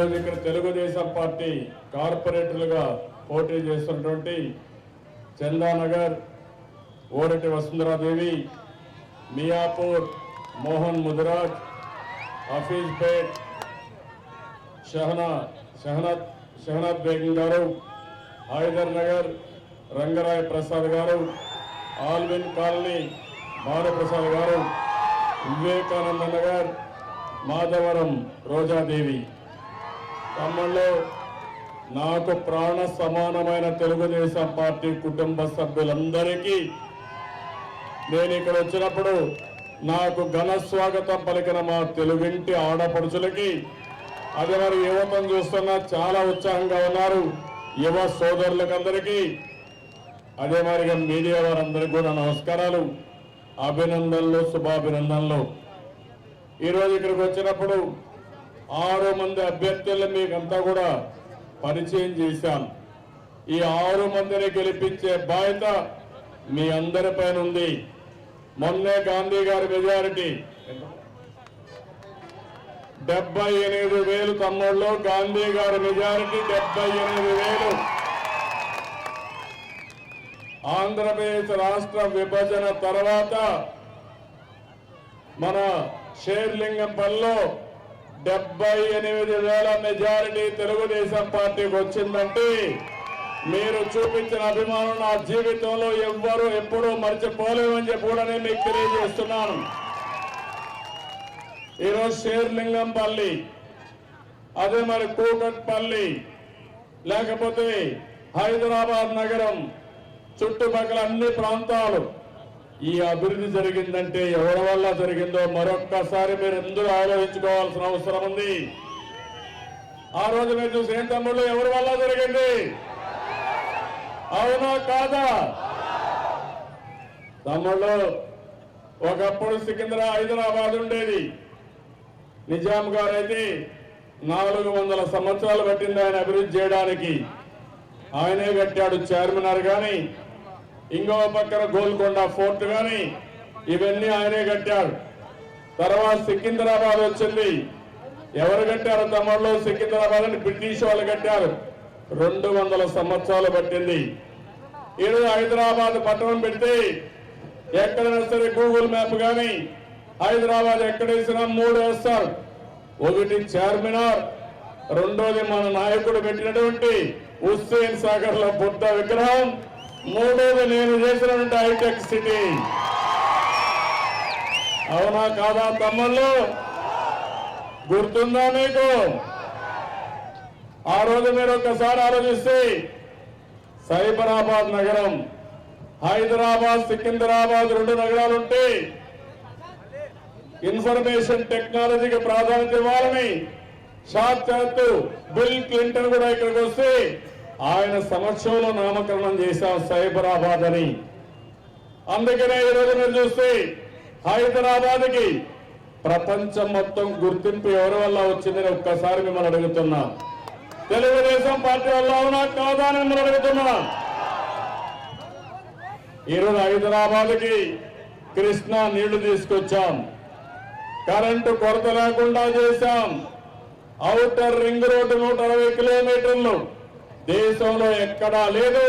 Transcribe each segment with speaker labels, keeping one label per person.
Speaker 1: ఈరోజు ఇక్కడ తెలుగుదేశం పార్టీ కార్పొరేటర్లుగా పోటీ చేస్తున్నటువంటి చందానగర్ ఓరటి వసుంధరాదేవి, మియాపూర్ మోహన్ ముదిరాజ్, హఫీజ్పేట్ షహనాద్ బేగం గారు, హైదర్ నగర్ రంగరాయ ప్రసాద్ గారు, ఆల్విన్ కాలనీ భారప్రసాద్ గారు, వివేకానంద నగర్ మాధవరం రోజాదేవి. తమ్ముళ్ళు, నాకు ప్రాణ సమానమైన తెలుగుదేశం పార్టీ కుటుంబ సభ్యులందరికీ నేను ఇక్కడ వచ్చినప్పుడు నాకు ఘన స్వాగతం పలికిన మా తెలుగింటి ఆడపడుచులకి, అదే మరి యువతను చూస్తున్నా చాలా ఉత్సాహంగా ఉన్నారు. యువ సోదరులకందరికీ, అదే మరిగా మీడియా వారందరికీ కూడా నమస్కారాలు, అభినందనలు, శుభాభినందనలు. ఈరోజు ఇక్కడికి వచ్చినప్పుడు 6 మంది అభ్యర్థులను మీకంతా కూడా పరిచయం చేశాం. ఈ 6 మందిని గెలిపించే బాధ్యత మీ అందరిపైన ఉంది. మొన్నే గాంధీ గారి మెజారిటీ 78,000 తమ్ముళ్ళు. గాంధీ గారి మెజారిటీ 78,000. ఆంధ్రప్రదేశ్ రాష్ట్ర విభజన తర్వాత మన షేర్లింగంపల్లిలో 78,000 మెజారిటీ తెలుగుదేశం పార్టీకి వచ్చిందంటే మీరు చూపించిన అభిమానం నా జీవితంలో ఎవ్వరూ ఎప్పుడూ మర్చిపోలేమని చెప్పి కూడా నేను మీకు తెలియజేస్తున్నాను. ఈరోజు షేర్లింగంపల్లి, అదే మరి కూకట్పల్లి, లేకపోతే హైదరాబాద్ నగరం చుట్టుపక్కల అన్ని ప్రాంతాలు ఈ అభివృద్ధి జరిగిందంటే ఎవరి వల్ల జరిగిందో మరొక్కసారి మీరు ఎందుకు ఆలోచించుకోవాల్సిన అవసరం ఉంది. ఆ రోజు మీరు చూసి ఏం తమ్ముళ్ళు, ఎవరి వల్ల జరిగింది? అవునా కాదా? తమ్ముళ్ళు, ఒకప్పుడు హైదరాబాద్ ఉండేది. నిజాం గారు అయితే 400 సంవత్సరాలు పట్టింది ఆయన అభివృద్ధి చేయడానికి. ఆయనే కట్టాడు చార్మినార్ కానీ, ఇంకో పక్కన గోల్కొండ ఫోర్ట్ కానీ, ఇవన్నీ ఆయనే కట్టాడు. తర్వాత సికింద్రాబాద్ వచ్చింది. ఎవరు కట్టారు తమ్ముళ్ళు? సికింద్రాబాద్ అని బ్రిటిష్ వాళ్ళు కట్టారు. 200 సంవత్సరాలు పట్టింది. ఈరోజు హైదరాబాద్ పట్టణం పెడితే ఎక్కడైనా సరే గూగుల్ మ్యాప్ కానీ హైదరాబాద్ ఎక్కడ వేసినా 3 వేస్తారు. ఒకటి చార్మినార్, రెండోది మన నాయకుడు పెట్టినటువంటి హుస్సేన్ సాగర్ లో బుద్ధ విగ్రహం, మూడోది నేను చేసినటువంటి హైటెక్ సిటీ. అవునా కాదా తమ్ముళ్ళు? గుర్తుందా మీకు? ఆ రోజు మీరు ఒక్కసారి ఆలోచిస్తే సైబరాబాద్ నగరం, హైదరాబాద్, సికింద్రాబాద్ 2 నగరాలుంటే ఇన్ఫర్మేషన్ టెక్నాలజీకి ప్రాధాన్యత ఇవ్వాలని సాక్షాత్తు బిల్ క్లింటన్ కూడా ఇక్కడికి వస్తే ఆయన సమక్షంలో నామకరణం చేశాం సైబరాబాద్ అని. అందుకనే ఈరోజు మీరు చూస్తే హైదరాబాద్ కి ప్రపంచం మొత్తం గుర్తింపు ఎవరి వల్ల వచ్చిందని ఒక్కసారి మిమ్మల్ని అడుగుతున్నా. తెలుగుదేశం పార్టీ వల్ల అవునా కాదా అని మిమ్మల్ని అడుగుతున్నా. ఈరోజు హైదరాబాద్ కి కృష్ణా నీళ్లు తీసుకొచ్చాం, కరెంటు కొరత లేకుండా చేశాం. ఔటర్ రింగ్ రోడ్డు 160 కిలోమీటర్లు దేశంలో ఎక్కడా లేదు.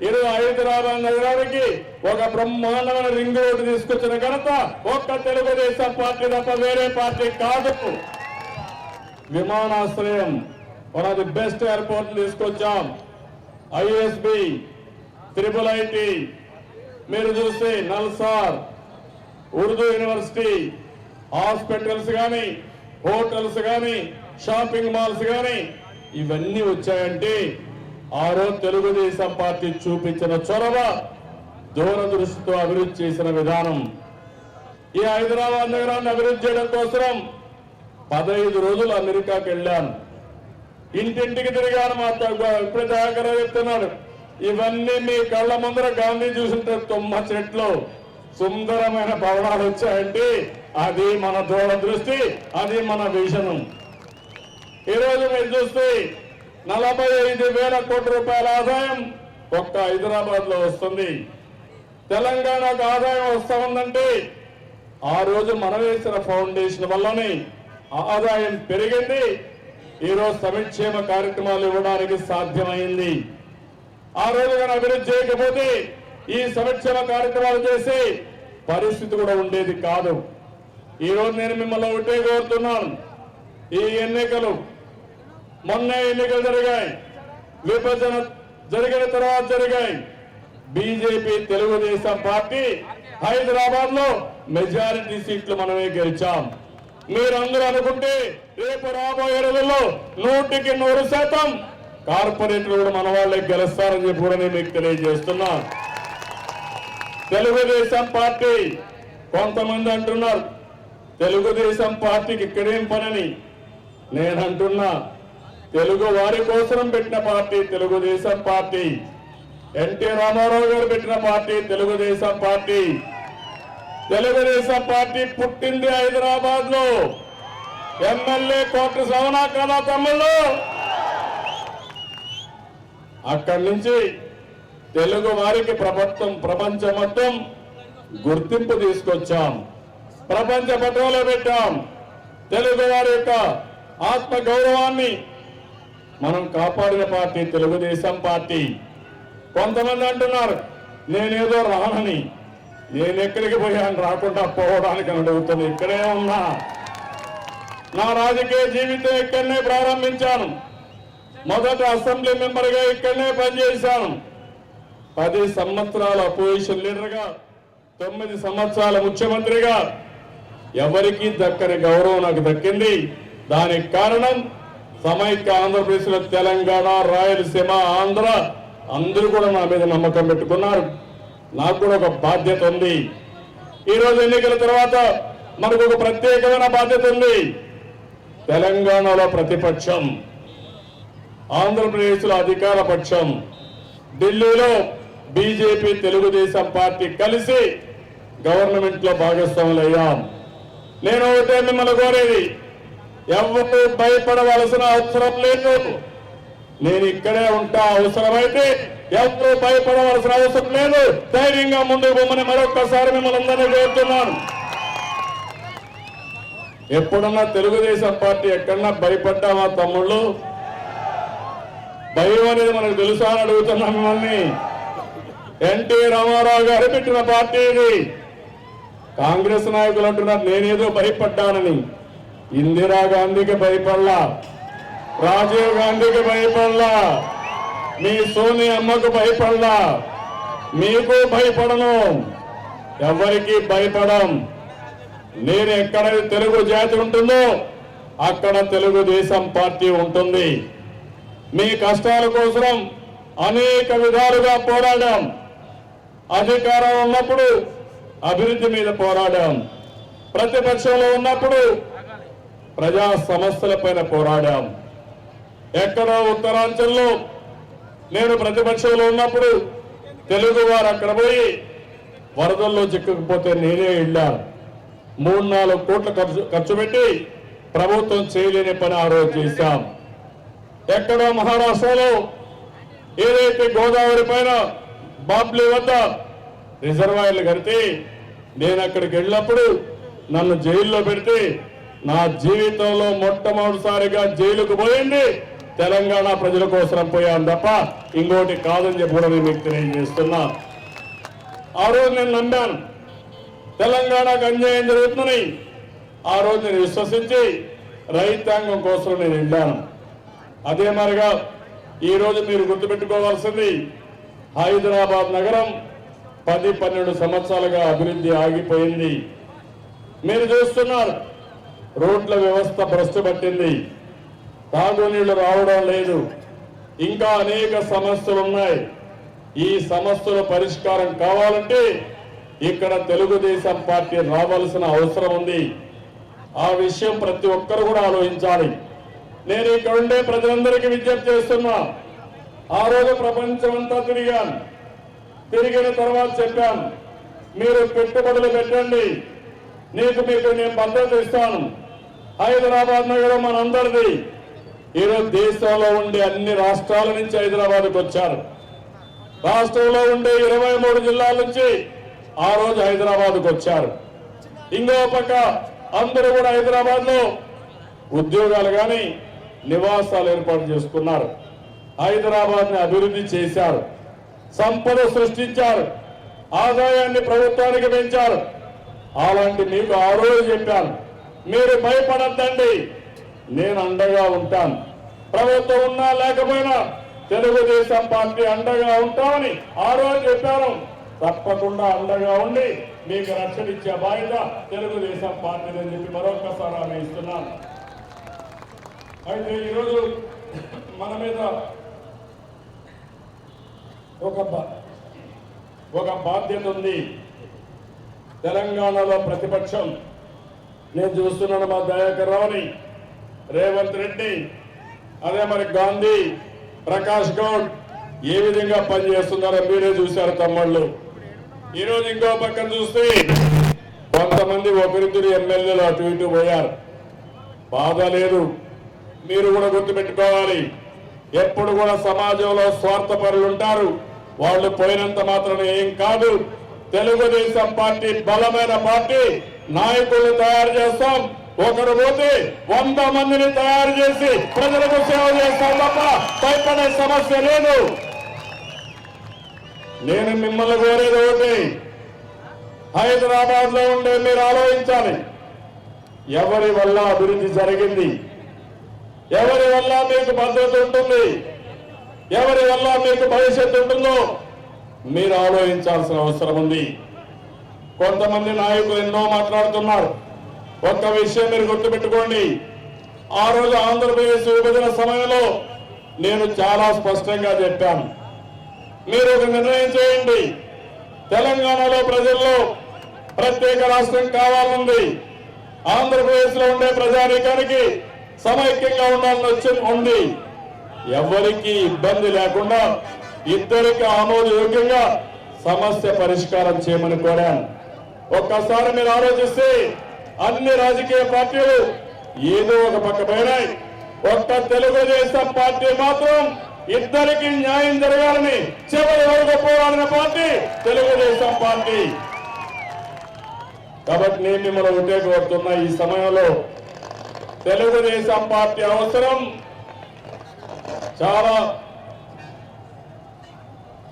Speaker 1: ఈరోజు హైదరాబాద్ నగరానికి ఒక బ్రహ్మాండమైన రింగ్ రోడ్డు తీసుకొచ్చిన ఘనత ఒక్క తెలుగుదేశం పార్టీ తప్ప వేరే పార్టీ కాదు. విమానాశ్రయం, one of the best airport తీసుకొచ్చాం. ఐఎస్బి, IIIT, మీరు చూస్తే నల్సార్, ఉర్దూ యూనివర్సిటీ, హాస్పిటల్స్ కానీ, హోటల్స్ కానీ, షాపింగ్ మాల్స్ కానీ ఇవన్నీ వచ్చాయంటే ఆ రోజు తెలుగుదేశం పార్టీ చూపించిన చొరవ, దూరదృష్టితో అభివృద్ధి చేసిన విధానం. ఈ హైదరాబాద్ నగరాన్ని అభివృద్ధి చేయడం కోసం 15 రోజులు అమెరికాకి వెళ్ళాను. ఇంటింటికి తిరిగాను. మా ఇప్పుడు దాకా చెప్తున్నాడు, ఇవన్నీ మీ కళ్ళ ముందర గాంధీ చూసింటే తుమ్మ చెట్లు, సుందరమైన భవనాలు వచ్చాయంటే అది మన దూరదృష్టి, అది మన విజన్. ఈరోజు మీరు చూస్తే 45,000 కోట్ల రూపాయల ఆదాయం ఒక్క హైదరాబాద్ లో వస్తుంది. తెలంగాణకు ఆదాయం వస్తా ఉందంటే ఆ రోజు మనం వేసిన ఫౌండేషన్ వల్లనే ఆదాయం పెరిగింది. ఈరోజు సంక్షేమ కార్యక్రమాలు ఇవ్వడానికి సాధ్యమైంది. ఆ రోజు కానీ అభివృద్ధి చేయకపోతే ఈ సంక్షేమ కార్యక్రమాలు చేసే పరిస్థితి కూడా ఉండేది కాదు. ఈరోజు నేను మిమ్మల్ని ఒకటే కోరుతున్నాను, ఈ ఎన్నికలు మొన్న ఎన్నికలు జరిగాయి, విభజన జరిగిన తర్వాత జరిగాయి. బీజేపీ తెలుగుదేశం పార్టీ హైదరాబాద్ లో మెజారిటీ సీట్లు మనమే గెలిచాం. మీరందరూ అనుకుంటే రేపు రాబోయే రోజుల్లో 100% కార్పొరేటర్లు కూడా మన వాళ్ళే గెలుస్తారని చెప్పి కూడా నేను మీకు తెలియజేస్తున్నా. తెలుగుదేశం పార్టీ కొంతమంది అంటున్నారు తెలుగుదేశం పార్టీకి ఇక్కడేం పనని. నేను అంటున్నా, తెలుగు వారి కోసం పెట్టిన party Telugu Desam party. NT Rama Rao garu పెట్టిన party Telugu Desam party. Telugu Desam party పుట్టింది హైదరాబాద్ లో. ఎమ్మెల్యే కోట సవనా కదా తమ్ముళ్ళు. అక్కడి నుంచి తెలుగు వారికి ప్రపంచం మొత్తం గుర్తింపు తీసుకొచ్చాం, ప్రపంచ పటంలో పెట్టాం. తెలుగు వారి యొక్క ఆత్మ గౌరవాన్ని మనం కాపాడిన పార్టీ తెలుగుదేశం పార్టీ. కొంతమంది అంటున్నారు నేనేదో రానని. నేను ఎక్కడికి పోయాను రాకుండా పోవడానికి అడుగుతాను. ఇక్కడే ఉన్నా. నా రాజకీయ జీవితం ఇక్కడనే ప్రారంభించాను. మొదట అసెంబ్లీ మెంబర్గా ఇక్కడనే పనిచేశాను. 10 సంవత్సరాల అపోజిషన్ లీడర్గా, 9 సంవత్సరాల ముఖ్యమంత్రిగా ఎవరికీ దక్కని గౌరవం నాకు దక్కింది. దానికి కారణం సమైక్య ఆంధ్రప్రదేశ్ లో తెలంగాణ, రాయలసీమ, ఆంధ్ర అందరూ కూడా నా మీద నమ్మకం పెట్టుకున్నారు. నాకు కూడా ఒక బాధ్యత ఉంది. ఈరోజు ఎన్నికల తర్వాత మనకు ఒక ప్రత్యేకమైన బాధ్యత ఉంది. తెలంగాణలో ప్రతిపక్షం, ఆంధ్రప్రదేశ్ లో అధికార పక్షం, ఢిల్లీలో బీజేపీ తెలుగుదేశం పార్టీ కలిసి గవర్నమెంట్ లో భాగస్వాములు అయ్యాం. నేను ఒకటే మిమ్మల్ని కోరేది, ఎవరు భయపడవలసిన అవసరం లేదు. నేను ఇక్కడే ఉంటా. అవసరమైతే ఎవరు భయపడవలసిన అవసరం లేదు. ధైర్యంగా ముందుకు పోమని మరొక్కసారి మిమ్మల్ని అందరినీ కోరుతున్నాను. ఎప్పుడన్నా తెలుగుదేశం పార్టీ ఎక్కడన్నా భయపడ్డామా తమ్ముళ్ళు? భయం అనేది మనకు తెలుసా అని అడుగుతున్నా మిమ్మల్ని. ఎన్టీ రామారావు గారు పెట్టిన పార్టీ ఇది. కాంగ్రెస్ నాయకులు అంటున్నారు నేనేదో భయపడ్డానని. ఇందిరాగాంధీకి భయపడలా, రాజీవ్ గాంధీకి భయపడలా, మీ సోనియా అమ్మకు భయపడలా, మీకు భయపడను, ఎవరికి భయపడం. నేను ఎక్కడ తెలుగు జాతి ఉంటుందో అక్కడ తెలుగుదేశం పార్టీ ఉంటుంది. మీ కష్టాల కోసం అనేక విధాలుగా పోరాడాం. అధికారం ఉన్నప్పుడు అభివృద్ధి మీద పోరాడాం, ప్రతిపక్షంలో ఉన్నప్పుడు ప్రజా సమస్యల పైన పోరాడాం. ఎక్కడో ఉత్తరాంచల్లో నేను ప్రతిపక్షంలో ఉన్నప్పుడు తెలుగు వారు అక్కడ పోయి వరదల్లో చిక్కుకుపోతే నేనే వెళ్ళాను. 3-4 కోట్ల ఖర్చు పెట్టి ప్రభుత్వం చేయలేని పని ఆ రోజు చేశాం. ఎక్కడో మహారాష్ట్రలో ఏదైతే గోదావరి పైన బాబ్లీ వద్ద రిజర్వాయర్లు కడితే నేను అక్కడికి వెళ్ళినప్పుడు నన్ను జైల్లో పెడితే నా జీవితంలో మొట్టమొదటిసారిగా జైలుకు పోయింది తెలంగాణ ప్రజల కోసం పోయాను తప్ప ఇంకోటి కాదని చెప్పి కూడా నేను మీకు తెలియజేస్తున్నా. ఆ రోజు నేను నమ్మాను తెలంగాణకు అన్యాయం జరుగుతుందని. ఆ రోజు నేను విశ్వసించి రైతాంగం కోసం నేను వెళ్ళాను. అదే మరిగా ఈరోజు మీరు గుర్తుపెట్టుకోవాల్సింది, హైదరాబాద్ నగరం 10-12 సంవత్సరాలుగా అభివృద్ధి ఆగిపోయింది. మీరు చూస్తున్నారు రోడ్ల వ్యవస్థ భ్రష్టు పట్టింది, తాగునీళ్లు రావడం లేదు, ఇంకా అనేక సమస్యలు ఉన్నాయి. ఈ సమస్యల పరిష్కారం కావాలంటే ఇక్కడ తెలుగుదేశం పార్టీ రావాల్సిన అవసరం ఉంది. ఆ విషయం ప్రతి ఒక్కరు కూడా ఆలోచించాలి. నేను ఇక్కడ ఉండే ప్రజలందరికీ విజ్ఞప్తి చేస్తున్నా. ఆ రోజు ప్రపంచం అంతా తిరిగాను. తిరిగిన తర్వాత చెప్పాను మీరు పెట్టుబడులు పెట్టండి, మీకు నేను భద్రత ఇస్తాను. హైదరాబాద్ నగరం మనందరిది. ఈరోజు దేశంలో ఉండే అన్ని రాష్ట్రాల నుంచి హైదరాబాద్కు వచ్చారు. రాష్ట్రంలో ఉండే 23 జిల్లాల నుంచి ఆ రోజు హైదరాబాద్కు వచ్చారు. ఇంకో పక్క అందరూ కూడా హైదరాబాద్ లో ఉద్యోగాలు కానీ నివాసాలు ఏర్పాటు చేసుకున్నారు. హైదరాబాద్ ని అభివృద్ధి చేశారు, సంపద సృష్టించారు, ఆదాయాన్ని ప్రభుత్వానికి పెంచారు. అలాంటి మీకు ఆ రోజు చెప్పాను, మీరు భయపడద్దండి, నేను అండగా ఉంటాను. ప్రభుత్వం ఉన్నా లేకపోయినా తెలుగుదేశం పార్టీ అండగా ఉంటామని ఆ రోజు చెప్పాను. తప్పకుండా అండగా ఉండి మీకు రక్షణ ఇచ్చే బాధ్యత తెలుగుదేశం పార్టీ అని చెప్పి మరొకసారి ఆమె ఇస్తున్నాను. అయితే ఈరోజు మన మీద ఒక బాధ్యత ఉంది. తెలంగాణలో ప్రతిపక్షం నేను చూస్తున్నాను, మా దయాకర్ రావుని, రేవంత్ రెడ్డి, అదే మరి గాంధీ, ప్రకాష్ గౌడ్ ఏ విధంగా పనిచేస్తున్నారో మీరే చూశారు తమ్ముళ్ళు. ఈరోజు ఇంకో పక్కన చూస్తే కొంతమంది ఒకరిద్దరు ఎమ్మెల్యేలు అటు ఇటు పోయారు. బాధ లేదు, మీరు కూడా గుర్తుపెట్టుకోవాలి, ఎప్పుడు కూడా సమాజంలో స్వార్థపరులు ఉంటారు. వాళ్ళు పోయినంత మాత్రం ఏం కాదు. తెలుగుదేశం పార్టీ బలమైన పార్టీ, నాయకుల్ని తయారు చేస్తాం. ఒకరు పోతే 100 మందిని తయారు చేసి ప్రజలకు సేవ చేస్తాం తప్ప భయపడే సమస్య లేదు. నేను మిమ్మల్ని కోరేది ఒకటి, హైదరాబాద్ లో ఉండే మీరు ఆలోచించాలి, ఎవరి వల్ల అభివృద్ధి జరిగింది, ఎవరి వల్ల మీకు భద్రత ఉంటుంది, ఎవరి వల్ల మీకు భవిష్యత్తు ఉంటుందో మీరు ఆలోచించాల్సిన అవసరం ఉంది. కొంతమంది నాయకులు ఎన్నో మాట్లాడుతున్నారు. ఒక్క విషయం మీరు గుర్తుపెట్టుకోండి, ఆ రోజు ఆంధ్రప్రదేశ్ విభజన సమయంలో నేను చాలా స్పష్టంగా చెప్పాను, మీరు ఒక నిర్ణయం చేయండి, తెలంగాణలో ప్రజల్లో ప్రత్యేక రాష్ట్రం కావాలంది, ఆంధ్రప్రదేశ్ లో ఉండే ప్రజానీకానికి సమైక్యంగా ఉండాలని ఉంది. ఎవరికి ఇబ్బంది లేకుండా ఇద్దరికి ఆమోదయోగ్యంగా సమస్య పరిష్కారం చేయమని కోరాను. ఒక్కసారి మీరు ఆలోచిస్తే అన్ని రాజకీయ పార్టీలు ఏదో ఒక పక్క పోయినాయి, ఒక్క తెలుగుదేశం పార్టీ మాత్రం ఇద్దరికి న్యాయం జరగాలని చివరి వరకు పోరాడిన పార్టీ తెలుగుదేశం పార్టీ. కాబట్టి నేను మిమ్మల్ని ఒకటే కోరుతున్నా, ఈ సమయంలో తెలుగుదేశం పార్టీ అవసరం చాలా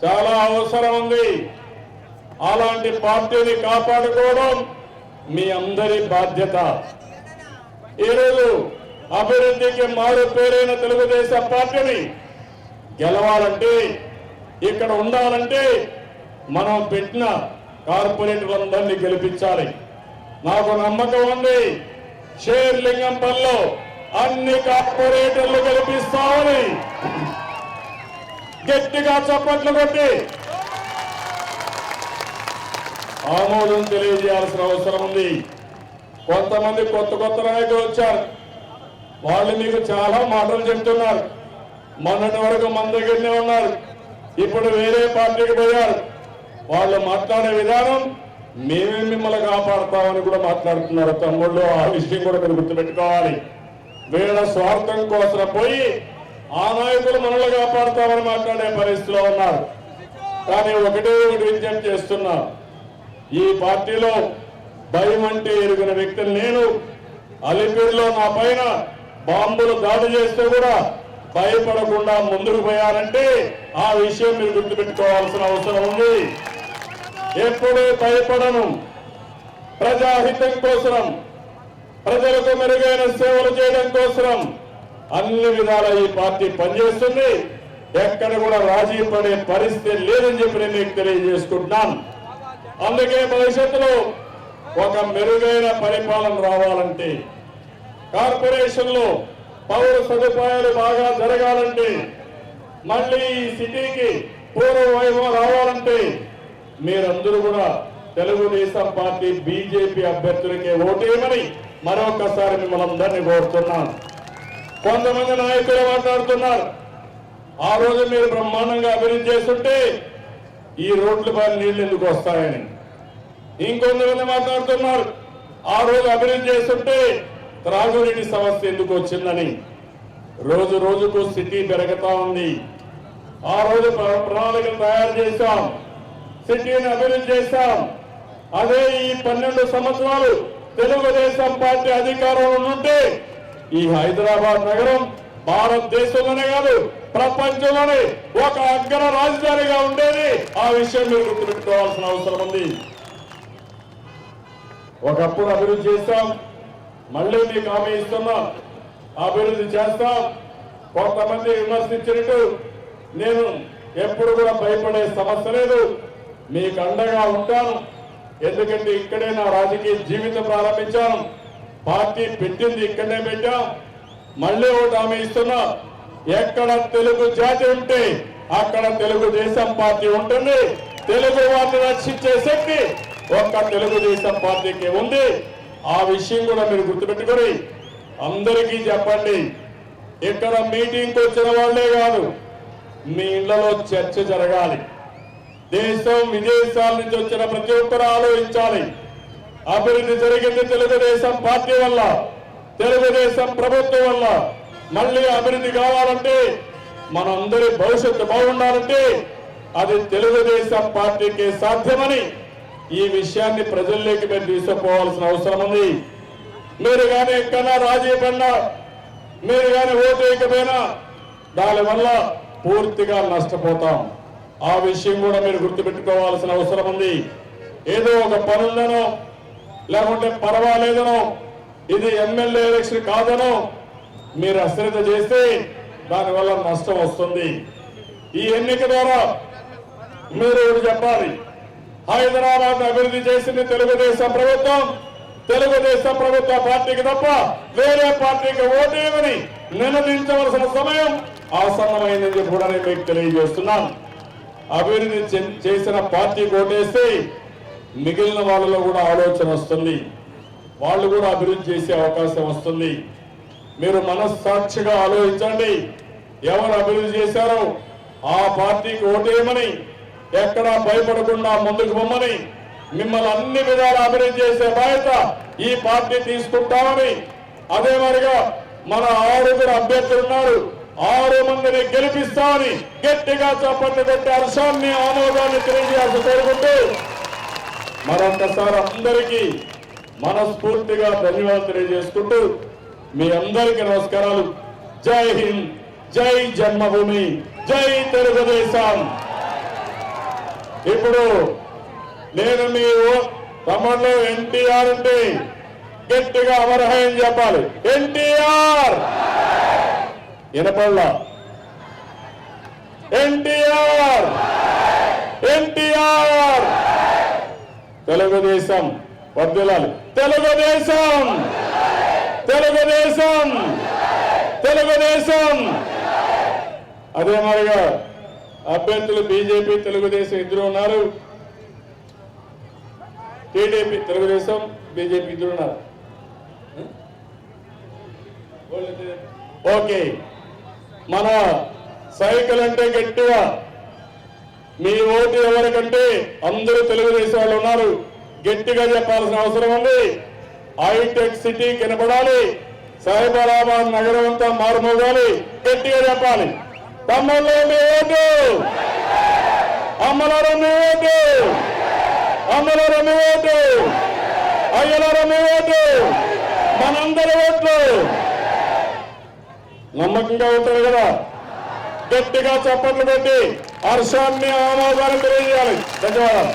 Speaker 1: చాలా అవసరం ఉంది. అలాంటి పార్టీని కాపాడుకోవడం మీ అందరి బాధ్యత. ఈరోజు అభివృద్ధికి మారు పేరైన తెలుగుదేశం పార్టీని గెలవాలంటే, ఇక్కడ ఉండాలంటే మనం పెట్టిన కార్పొరేటర్లందరినీ గెలిపించాలి. నాకు నమ్మకం ఉంది, షేర్లింగంపల్లిలో అన్ని కార్పొరేటర్లు గెలిపిస్తామని గట్టిగా చప్పట్లు కొట్టి ఆమోదం తెలియజేయాల్సిన అవసరం ఉంది. కొంతమంది కొత్త నాయకులు వచ్చారు, వాళ్ళు మీకు చాలా మాటలు చెప్తున్నారు. మొన్నటి వరకు మన దగ్గరనే ఉన్నారు, ఇప్పుడు వేరే పార్టీకి పోయారు. వాళ్ళు మాట్లాడే విధానం మేమే మిమ్మల్ని కాపాడతామని కూడా మాట్లాడుతున్నారు తమ్ముళ్ళు. ఆ విషయం కూడా మీరు గుర్తుపెట్టుకోవాలి. వీళ్ళ స్వార్థం కోసం పోయి ఆ నాయకులు మనల్ని కాపాడతామని మాట్లాడే పరిస్థితిలో ఉన్నారు. కానీ ఒకటి విజ్ఞప్తి చేస్తున్నా, ఈ పార్టీలో భయం అంటే ఎరిగిన వ్యక్తిని నేను. అలిపిరిలో నా పైన బాంబులు దాడి చేస్తే కూడా భయపడకుండా ముందుకు పోయారంటే ఆ విషయం మీరు గుర్తుపెట్టుకోవాల్సిన అవసరం ఉంది. ఎప్పుడూ భయపడను. ప్రజాహితం కోసం, ప్రజలకు మెరుగైన సేవలు చేయడం కోసం అన్ని విధాల ఈ పార్టీ పనిచేస్తుంది. ఎక్కడ కూడా రాజీ పడే పరిస్థితి లేదని చెప్పి నేను మీకు తెలియజేసుకుంటున్నాను. అందుకే భవిష్యత్తులో ఒక మెరుగైన పరిపాలన రావాలంటే, కార్పొరేషన్లో పౌర సదుపాయాలు బాగా జరగాలంటే, మళ్ళీ ఈ సిటీకి పూర్వ వైభవం రావాలంటే మీరందరూ కూడా తెలుగుదేశం పార్టీ బీజేపీ అభ్యర్థులకే ఓటేయమని మరొకసారి మిమ్మల్ని అందరినీ కోరుతున్నాను. కొంతమంది నాయకులు మాట్లాడుతున్నారు, ఆ రోజు మీరు బ్రహ్మాండంగా అభివృద్ధి చేస్తుంటే ఈ రోడ్ల పైన నీళ్లు ఎందుకు వస్తాయని. ఇంకొంతమంది మాట్లాడుతున్నారు, ఆ రోజు అభివృద్ధి చేస్తుంటే త్రాగునీటి సమస్య ఎందుకు వచ్చిందని. రోజు రోజుకు సిటీ పెరుగుతా ఉంది. ఆ రోజు ప్రణాళికలు తయారు చేశాం, సిటీని అభివృద్ధి చేశాం. అదే ఈ 12 సంవత్సరాలు తెలుగుదేశం పార్టీ అధికారంలో ఉంటే ఈ హైదరాబాద్ నగరం భారతదేశంలోనే కాదు ప్రపంచంలోనే ఒక అగ్ర రాజధానిగా ఉండేది. ఆ విషయం మీరు గుర్తుపెట్టుకోవాల్సిన అవసరం ఉంది. ఒకప్పుడు అభివృద్ధి చేస్తాం, మళ్ళీ మీకు హామీ ఇస్తున్నా, అభివృద్ధి చేస్తాం. కొంతమంది విమర్శించినట్టు నేను ఎప్పుడు కూడా భయపడే సమస్య లేదు, మీకు అండగా ఉంటాను. ఎందుకంటే ఇక్కడే నా రాజకీయ జీవితం ప్రారంభించాను, పార్టీ పెట్టింది ఇక్కడనే పెట్టాం. మళ్ళీ ఒకటి హామీ ఇస్తున్నా, ఎక్కడ తెలుగు జాతి ఉంటే అక్కడ తెలుగుదేశం పార్టీ ఉంటుంది. తెలుగు వారిని రక్షించే శక్తి ఒక్క తెలుగుదేశం పార్టీకి ఉంది. ఆ విషయం కూడా మీరు గుర్తుపెట్టుకొని అందరికీ చెప్పండి. ఇక్కడ మీటింగ్కి వచ్చిన వాళ్ళే కాదు, మీ ఇళ్లలో చర్చ జరగాలి. దేశం విదేశాల నుంచి వచ్చిన ప్రతి ఒక్కరూ ఆలోచించాలి. అభివృద్ధి జరిగింది తెలుగుదేశం పార్టీ వల్ల, తెలుగుదేశం ప్రభుత్వం వల్ల. మళ్ళీ అభివృద్ధి కావాలంటే, మనందరి భవిష్యత్తు బాగుండాలంటే అది తెలుగుదేశం పార్టీకి సాధ్యమని ఈ విషయాన్ని ప్రజల్లోకి మీరు తీసుకుపోవాల్సిన అవసరం ఉంది. మీరు కానీ ఎక్కడన్నా రాజీ పడినా, మీరు కానీ ఓటు వేయకపోయినా దానివల్ల పూర్తిగా నష్టపోతాం. ఆ విషయం కూడా మీరు గుర్తుపెట్టుకోవాల్సిన అవసరం ఉంది. ఏదో ఒక పనులనో లేకుంటే పర్వాలేదనో, ఇది ఎమ్మెల్యే ఎలక్షన్ కాదనో మీరు అశ్రద్ధ చేస్తే దానివల్ల నష్టం వస్తుంది. ఈ ఎన్నిక ద్వారా మీరు చెప్పాలి, హైదరాబాద్ అభివృద్ధి చేసింది తెలుగుదేశం ప్రభుత్వం, తెలుగుదేశం ప్రభుత్వ పార్టీకి తప్ప వేరే పార్టీకి ఓటేయమని నినదించవలసిన సమయం ఆసన్నమైందని చెప్పి కూడా నేను మీకు తెలియజేస్తున్నాను. అభివృద్ధి చేసిన పార్టీకి ఓటేస్తే మిగిలిన వాళ్ళలో కూడా ఆలోచన వస్తుంది, వాళ్ళు కూడా అభివృద్ధి చేసే అవకాశం వస్తుంది. మీరు మనస్సాక్షిగా ఆలోచించండి, ఎవరు అభివృద్ధి చేశారో ఆ పార్టీకి ఓటేయమని, ఎక్కడా భయపడకుండా ముందుకు పొమ్మని, మిమ్మల్ని అన్ని విధాలు అభివృద్ధి చేసే బాధ్యత ఈ పార్టీ తీసుకుంటామని, అదే మరిగా మన 6 అభ్యర్థులు ఉన్నారు, 6 మందిని గెలిపిస్తామని గట్టిగా చప్పట్లు కొట్టి హర్షాన్ని ఆమోదాన్ని తెలియజేయాల్సి కోరుకుంటూ మరొకసారి అందరికీ మనస్ఫూర్తిగా ధన్యవాదాలు తెలియజేసుకుంటూ మీ అందరికీ నమస్కారాలు. జై హింద్, జై జన్మభూమి, జై తెలుగుదేశం. ఇప్పుడు నేను మీ తమ్ముళ్ళు ఎన్టీఆర్ అంటే గట్టిగా అమరహయం చెప్పాలి. ఎన్టీఆర్ వినపల్లా, ఎన్టీఆర్, ఎన్టీఆర్. తెలుగుదేశం వర్ధిల్లాలి, తెలుగుదేశం, తెలుగుదేశం, తెలుగుదేశం. అదే మరిగా అభ్యర్థులు బీజేపీ తెలుగుదేశం ఇద్దరు ఉన్నారు, టీడీపీ తెలుగుదేశం బీజేపీ ఇద్దరు ఉన్నారు. ఓకే, మన సైకిల్ అంటే గట్టిగా మీ ఓటు ఎవరికంటే అందరూ తెలుగుదేశం వాళ్ళు ఉన్నారు, గట్టిగా చెప్పాల్సిన అవసరం ఉంది. హైటెక్ సిటీ కనపడాలి, సైబరాబాద్ నగరం అంతా మారుమోగాలి, గట్టిగా చెప్పాలి. తమ్ముళ్ళు మీ ఓటు, అమ్మలారా మీ ఓటు, అమ్మలారా మీ ఓటు, అయ్యలారా మీ ఓటు, మనందరి ఓట్లు. నమ్మకంగా ఉంటారు కదా, గట్టిగా చప్పట్లు కొట్టి హర్షాన్ని ఆమోదాన్ని తెలియజేయాలి. ధన్యవాదాలు.